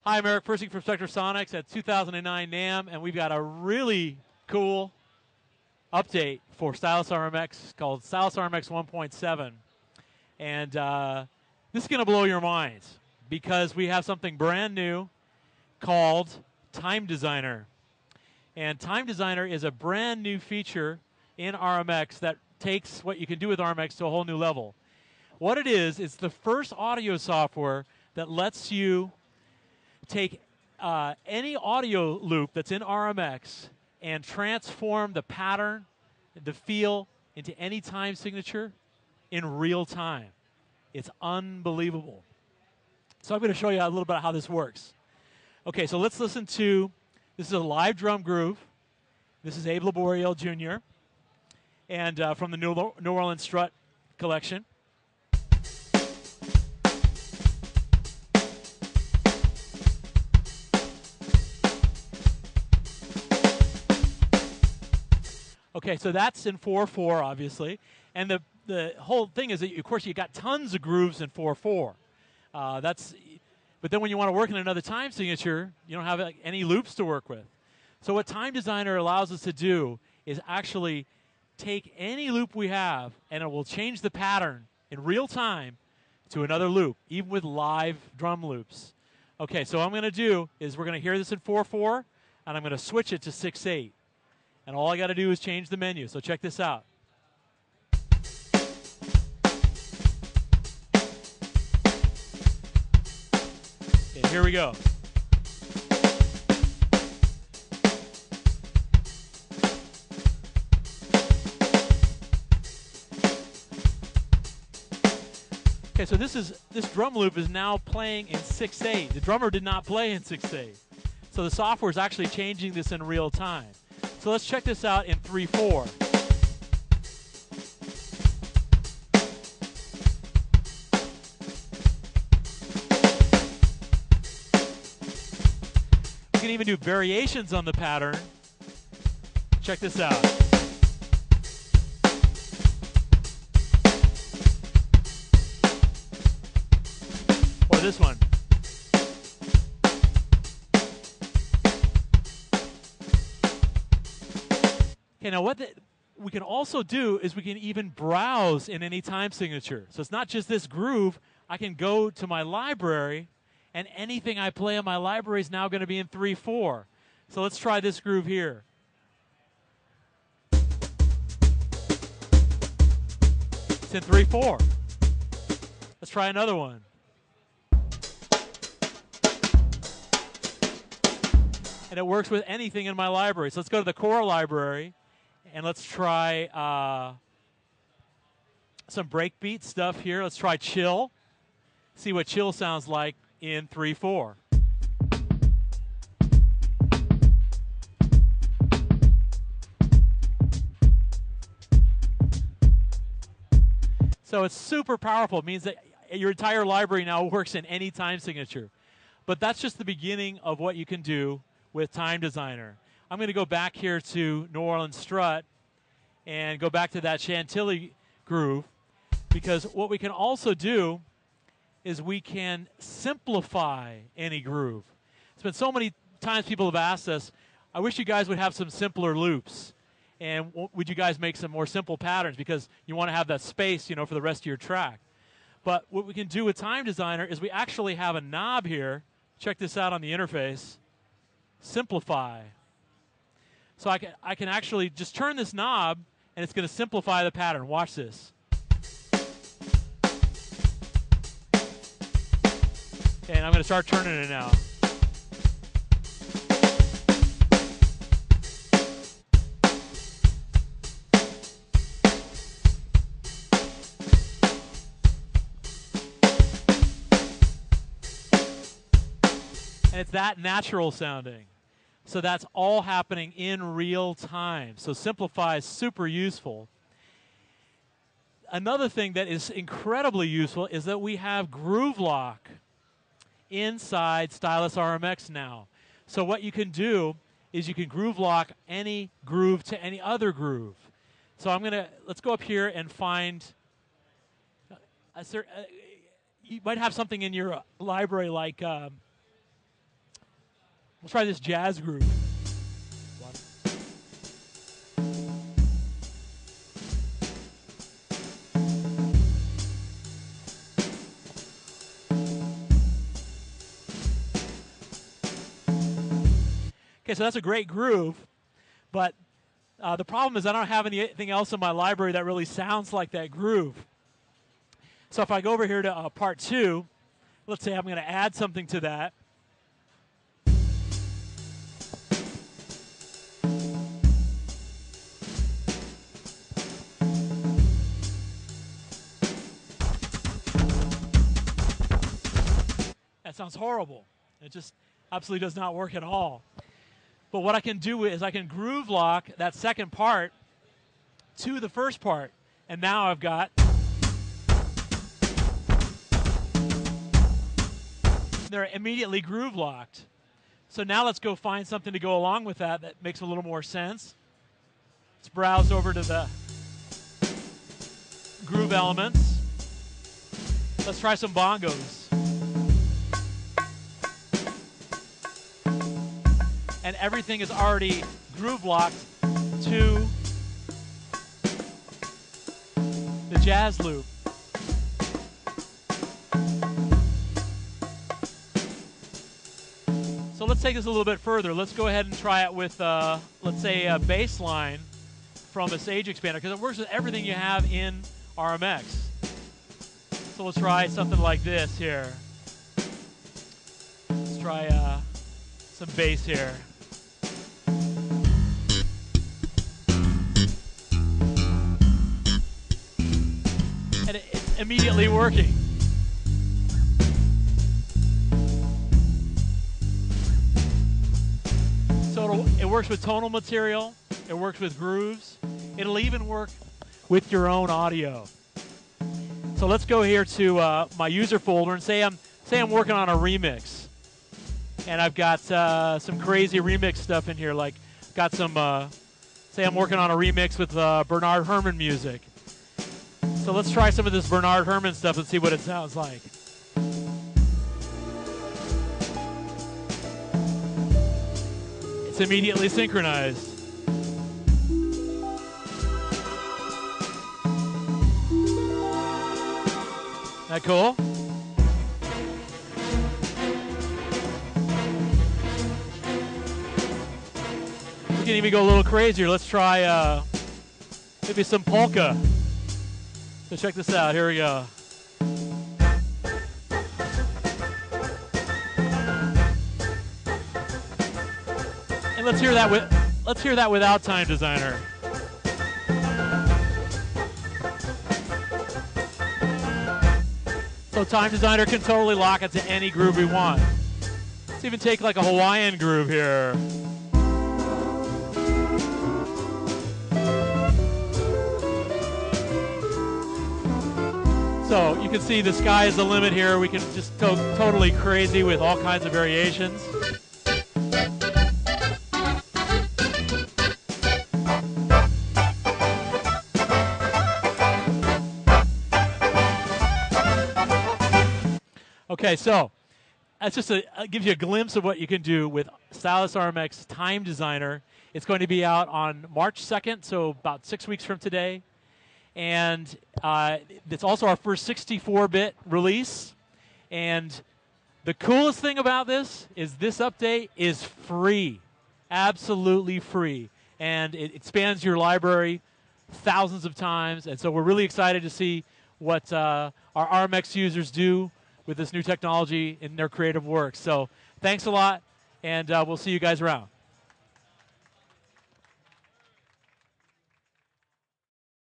Hi, I'm Eric Persing from Spectrasonics at 2009 NAMM, and we've got a really cool update for Stylus RMX called Stylus RMX 1.7. And this is going to blow your minds because we have something brand new called Time Designer. And Time Designer is a brand new feature in RMX that takes what you can do with RMX to a whole new level. What it is, it's the first audio software that lets you take any audio loop that's in RMX and transform the pattern, the feel, into any time signature in real time. It's unbelievable. So I'm going to show you a little bit how this works. Okay, so let's listen to, this is a live drum groove. This is Abe Laboriel Jr. and from the New Orleans Strut collection. Okay, so that's in 4/4, obviously, and the whole thing is that, of course, you got tons of grooves in 4/4. But then when you want to work in another time signature, you don't have any loops to work with. So what Time Designer allows us to do is actually take any loop we have, and it will change the pattern in real time to another loop, even with live drum loops. Okay, so what I'm going to do is we're going to hear this in 4/4, and I'm going to switch it to 6/8. And all I got to do is change the menu. So check this out. Okay, here we go. Okay, so this drum loop is now playing in 6/8. The drummer did not play in 6/8. So the software is actually changing this in real time. So let's check this out in 3/4. We can even do variations on the pattern. Check this out. Or this one. Okay, now what we can also do is we can even browse in any time signature. So it's not just this groove. I can go to my library, and anything I play in my library is now going to be in 3/4. So let's try this groove here. It's in 3/4. Let's try another one. And it works with anything in my library. So let's go to the core library. And let's try some breakbeat stuff here. Let's try chill. See what chill sounds like in 3/4. So it's super powerful. It means that your entire library now works in any time signature. But that's just the beginning of what you can do with Time Designer. I'm going to go back here to New Orleans Strut and go back to that Chantilly groove, because what we can also do is we can simplify any groove. It's been so many times people have asked us, I wish you guys would have some simpler loops, and would you guys make some more simple patterns, because you want to have that space, you know, for the rest of your track. But what we can do with Time Designer is we actually have a knob here. Check this out on the interface. Simplify. So I can actually just turn this knob, and it's going to simplify the pattern. Watch this. Okay, and I'm going to start turning it now. And it's that natural sounding. So that's all happening in real time. So Simplify is super useful. Another thing that is incredibly useful is that we have groove lock inside Stylus RMX now. So what you can do is you can groove lock any groove to any other groove. So let's go up here and find, you might have something in your library like We'll try this jazz groove. Okay, so that's a great groove, but the problem is I don't have anything else in my library that really sounds like that groove. So if I go over here to part 2, let's say I'm going to add something to that. That sounds horrible. It just absolutely does not work at all. But what I can do is I can groove lock that second part to the first part. And now I've got, they're immediately groove locked. So now let's go find something to go along with that that makes a little more sense. Let's browse over to the groove elements. Let's try some bongos. And everything is already groove locked to the jazz loop. So let's take this a little bit further. Let's go ahead and try it with, let's say, a bass line from a Sage expander, because it works with everything you have in RMX. So let's try something like this here. Let's try some bass here. And it's immediately working. So it works with tonal material, it works with grooves, it'll even work with your own audio. So let's go here to my user folder and say I'm working on a remix. And I've got some crazy remix stuff in here, like got some, say I'm working on a remix with Bernard Herrmann music. So let's try some of this Bernard Herrmann stuff and see what it sounds like. It's immediately synchronized. Isn't that cool? We can even go a little crazier. Let's try maybe some polka. So check this out. Here we go. And let's hear that without Time Designer. So Time Designer can totally lock it to any groove we want. Let's even take like a Hawaiian groove here. So you can see the sky is the limit here. We can just go totally crazy with all kinds of variations. Okay, so that's just gives you a glimpse of what you can do with Stylus RMX Time Designer. It's going to be out on March 2nd, so about 6 weeks from today. And it's also our first 64-bit release. And the coolest thing about this update is free, absolutely free. And it expands your library thousands of times. And so we're really excited to see what our RMX users do with this new technology in their creative work. So thanks a lot, and we'll see you guys around.